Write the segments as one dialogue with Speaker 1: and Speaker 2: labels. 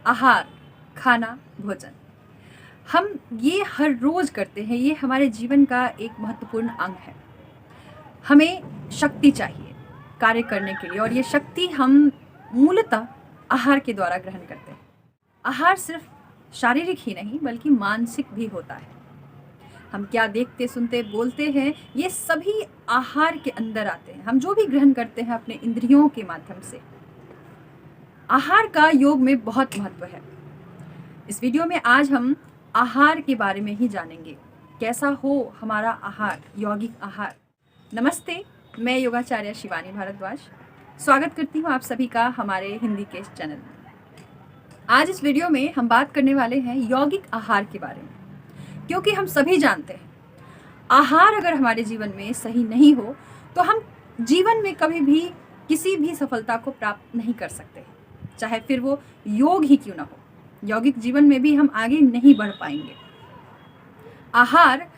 Speaker 1: आहार, खाना, भोजन। हम ये हर रोज़ करते हैं, ये हमारे जीवन का एक महत्वपूर्ण अंग है। हमें शक्ति चाहिए कार्य करने के लिए और ये शक्ति हम मूलतः आहार के द्वारा ग्रहण करते हैं। आहार सिर्फ शारीरिक ही नहीं बल्कि मानसिक भी होता है। हम क्या देखते, सुनते, बोलते हैं, ये सभी आहार के अंदर आते हैं। हम जो भी ग्रहण करते हैं अपने इंद्रियों के माध्यम से, आहार का योग में बहुत महत्व है। इस वीडियो में आज हम आहार के बारे में ही जानेंगे, कैसा हो हमारा आहार, यौगिक आहार। नमस्ते, मैं योगाचार्य शिवानी भारद्वाज स्वागत करती हूँ आप सभी का हमारे हिंदी के इस चैनल में। आज इस वीडियो में हम बात करने वाले हैं यौगिक आहार के बारे में, क्योंकि हम सभी जानते हैं आहार अगर हमारे जीवन में सही नहीं हो तो हम जीवन में कभी भी किसी भी सफलता को प्राप्त नहीं कर सकते, चाहे फिर वो योग ही क्यों ना हो। यौगिक जीवन में भी हम आगे नहीं बढ़ पाएंगे। आहार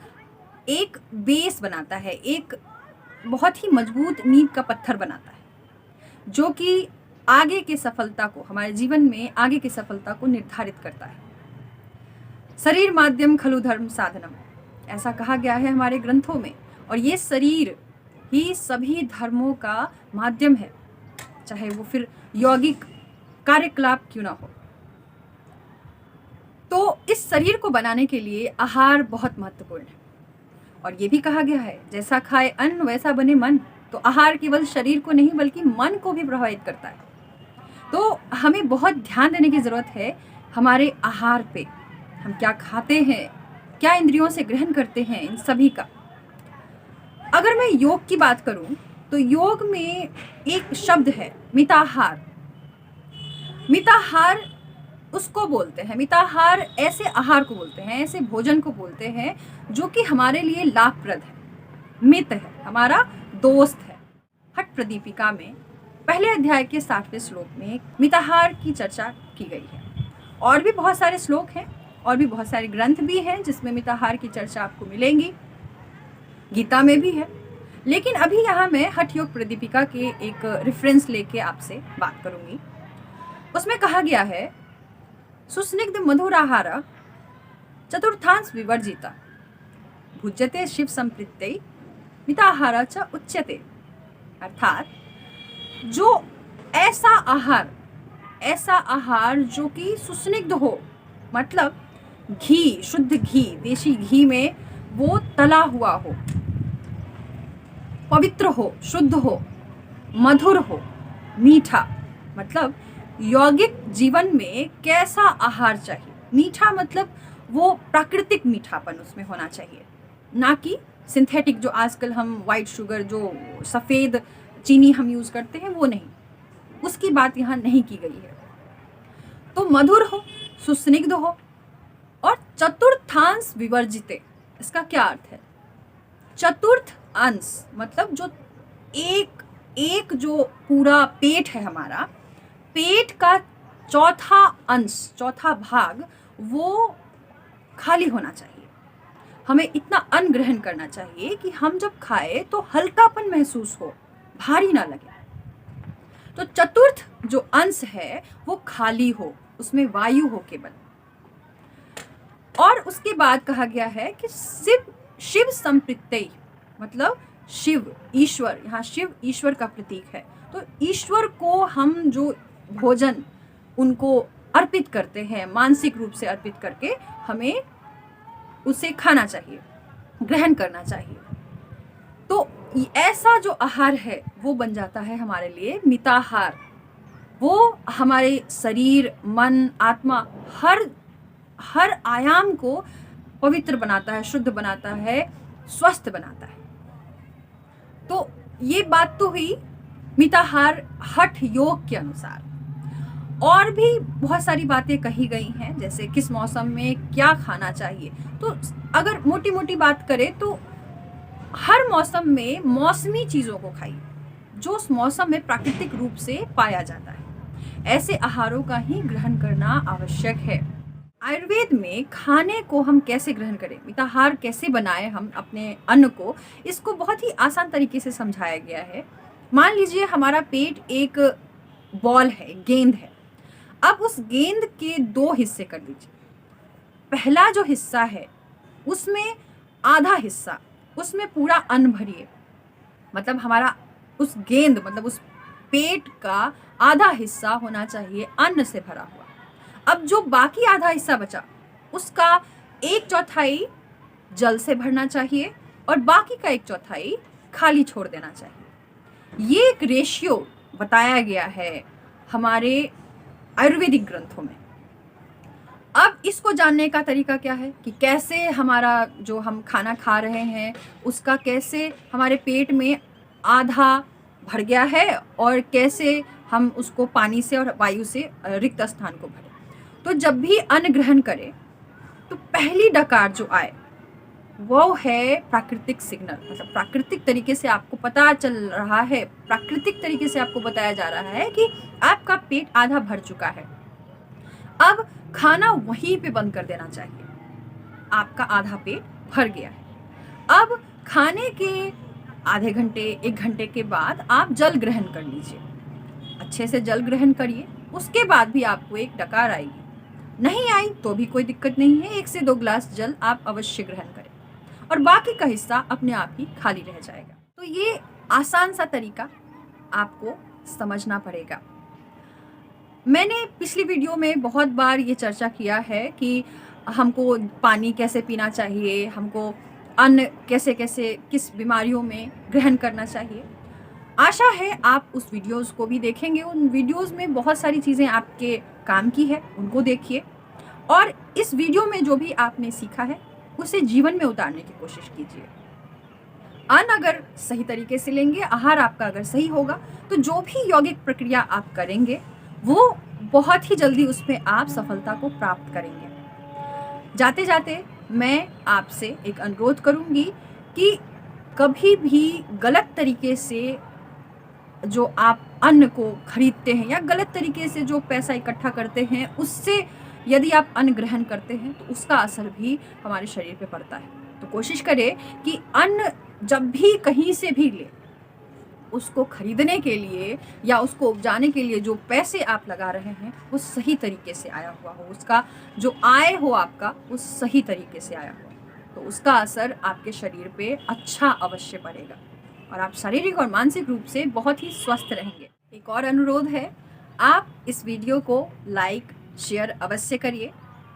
Speaker 1: एक बेस बनाता है, एक बहुत ही मजबूत नींव का पत्थर बनाता है, जो कि आगे की सफलता को, हमारे जीवन में आगे की सफलता को निर्धारित करता है। शरीर माध्यम खलु धर्म साधनम, ऐसा कहा गया है हमारे ग्रंथों में, और ये शरीर ही सभी धर्मों का माध्यम है, चाहे वो फिर यौगिक कार्यकलाप क्यों ना हो। तो इस शरीर को बनाने के लिए आहार बहुत महत्वपूर्ण है, और ये भी कहा गया है जैसा खाए अन्न वैसा बने मन। तो आहार केवल शरीर को नहीं बल्कि मन को भी प्रभावित करता है। तो हमें बहुत ध्यान देने की ज़रूरत है हमारे आहार पे, हम क्या खाते हैं, क्या इंद्रियों से ग्रहण करते हैं, इन सभी का। अगर मैं योग की बात करूं तो योग में एक शब्द है मिताहार। मिताहार उसको बोलते हैं, मिताहार ऐसे आहार को बोलते हैं, ऐसे भोजन को बोलते हैं जो कि हमारे लिए लाभप्रद है, मित है, हमारा दोस्त है। हठ प्रदीपिका में पहले अध्याय के 60वें श्लोक में मिताहार की चर्चा की गई है। और भी बहुत सारे श्लोक हैं और भी बहुत सारे ग्रंथ भी हैं जिसमें मिताहार की चर्चा आपको मिलेंगी, गीता में भी है। लेकिन अभी यहाँ मैं हठ योग प्रदीपिका के एक रेफरेंस लेके आपसे बात करूंगी। उसमें कहा गया है सुस्निग्ध मधुराहार चतुर्थांश विवर्जिता भुज्यते शिव संप्रीत्यै मिताहार च उच्यते। अर्थात जो ऐसा आहार जो कि सुस्निग्ध हो, मतलब घी, शुद्ध घी, देशी घी में वो तला हुआ हो, पवित्र हो, शुद्ध हो, मधुर हो, मीठा। मतलब यौगिक जीवन में कैसा आहार चाहिए। मीठा मतलब वो प्राकृतिक मीठापन उसमें होना चाहिए, ना कि सिंथेटिक, जो आजकल हम वाइट शुगर, जो सफ़ेद चीनी हम यूज़ करते हैं, वो नहीं, उसकी बात यहाँ नहीं की गई है। तो मधुर हो, सुस्निग्ध हो और चतुर्थांश विवर्जिते। इसका क्या अर्थ है? चतुर्थ अंश मतलब जो एक जो पूरा पेट है हमारा, पेट का चौथा अंश, चौथा भाग वो खाली होना चाहिए। हमें इतना अन्न ग्रहण करना चाहिए कि हम जब खाए तो हल्कापन महसूस हो, भारी ना लगे। तो चतुर्थ जो अंश है वो खाली हो, उसमें वायु हो केवल। और उसके बाद कहा गया है कि शिव संप्रीत्यै, मतलब शिव, ईश्वर, यहाँ शिव ईश्वर का प्रतीक है। तो ईश्वर को हम जो भोजन उनको अर्पित करते हैं, मानसिक रूप से अर्पित करके हमें उसे खाना चाहिए, ग्रहण करना चाहिए। तो ऐसा जो आहार है वो बन जाता है हमारे लिए मिताहार। वो हमारे शरीर, मन, आत्मा, हर आयाम को पवित्र बनाता है, शुद्ध बनाता है, स्वस्थ बनाता है। तो ये बात तो हुई मिताहार हठ योग के अनुसार। और भी बहुत सारी बातें कही गई हैं, जैसे किस मौसम में क्या खाना चाहिए। तो अगर मोटी मोटी बात करें तो हर मौसम में मौसमी चीज़ों को खाइए, जो उस मौसम में प्राकृतिक रूप से पाया जाता है। ऐसे आहारों का ही ग्रहण करना आवश्यक है। आयुर्वेद में खाने को हम कैसे ग्रहण करें, मिताहार कैसे बनाएं हम अपने अन्न को, इसको बहुत ही आसान तरीके से समझाया गया है। मान लीजिए हमारा पेट एक बॉल है, गेंद है। अब उस गेंद के 2 हिस्से कर दीजिए। पहला जो हिस्सा है उसमें आधा हिस्सा, उसमें पूरा अन्न भरिए, मतलब हमारा उस गेंद मतलब उस पेट का आधा हिस्सा होना चाहिए अन्न से भरा हुआ। अब जो बाकी आधा हिस्सा बचा उसका 1/4 जल से भरना चाहिए और बाकी का 1/4 खाली छोड़ देना चाहिए। ये एक रेशियो बताया गया है हमारे आयुर्वेदिक ग्रंथों में। अब इसको जानने का तरीका क्या है कि कैसे हमारा जो हम खाना खा रहे हैं उसका कैसे हमारे पेट में आधा भर गया है और कैसे हम उसको पानी से और वायु से रिक्त स्थान को भरें। तो जब भी अन्न ग्रहण करें तो पहली डकार जो आए वो है प्राकृतिक सिग्नल, मतलब प्राकृतिक तरीके से आपको पता चल रहा है, प्राकृतिक तरीके से आपको बताया जा रहा है कि आपका पेट आधा भर चुका है। अब खाना वहीं पे बंद कर देना चाहिए, आपका आधा पेट भर गया है। अब खाने के आधे घंटे 1 घंटे के बाद आप जल ग्रहण कर लीजिए, अच्छे से जल ग्रहण करिए। उसके बाद भी आपको एक डकार आएगी, नहीं आई तो भी कोई दिक्कत नहीं है, 1 से 2 ग्लास जल आप अवश्य ग्रहण करें और बाकी का हिस्सा अपने आप ही खाली रह जाएगा। तो ये आसान सा तरीका आपको समझना पड़ेगा। मैंने पिछली वीडियो में बहुत बार ये चर्चा किया है कि हमको पानी कैसे पीना चाहिए, हमको अन्न कैसे कैसे किस बीमारियों में ग्रहण करना चाहिए। आशा है आप उस वीडियोस को भी देखेंगे। उन वीडियोस में बहुत सारी चीज़ें आपके काम की है, उनको देखिए और इस वीडियो में जो भी आपने सीखा है उसे जीवन में उतारने की कोशिश कीजिए। अन्न अगर सही तरीके से लेंगे, आहार आपका अगर सही होगा तो जो भी यौगिक प्रक्रिया आप करेंगे वो बहुत ही जल्दी उसमें आप सफलता को प्राप्त करेंगे। जाते जाते मैं आपसे एक अनुरोध करूंगी कि कभी भी गलत तरीके से जो आप अन्न को खरीदते हैं या गलत तरीके से जो पैसा इकट्ठा करते हैं उससे यदि आप अन्न ग्रहण करते हैं तो उसका असर भी हमारे शरीर पे पड़ता है। तो कोशिश करें कि अन्न जब भी कहीं से भी ले, उसको खरीदने के लिए या उसको उपजाने के लिए जो पैसे आप लगा रहे हैं वो सही तरीके से आया हुआ हो, उसका जो आय हो आपका वो सही तरीके से आया हो, तो उसका असर आपके शरीर पे अच्छा अवश्य पड़ेगा और आप शारीरिक और मानसिक रूप से बहुत ही स्वस्थ रहेंगे। एक और अनुरोध है, आप इस वीडियो को लाइक शेयर अवश्य करिए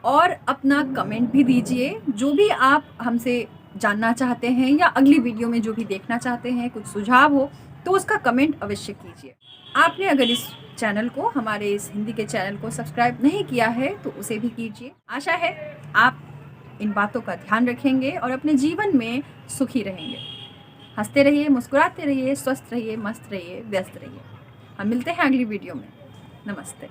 Speaker 1: और अपना कमेंट भी दीजिए। जो भी आप हमसे जानना चाहते हैं या अगली वीडियो में जो भी देखना चाहते हैं, कुछ सुझाव हो तो उसका कमेंट अवश्य कीजिए। आपने अगर इस चैनल को, हमारे इस हिंदी के चैनल को सब्सक्राइब नहीं किया है तो उसे भी कीजिए। आशा है आप इन बातों का ध्यान रखेंगे और अपने जीवन में सुखी रहेंगे। हंसते रहिए, मुस्कुराते रहिए, स्वस्थ रहिए, मस्त रहिए, व्यस्त रहिए। हम मिलते हैं अगली वीडियो में। नमस्ते।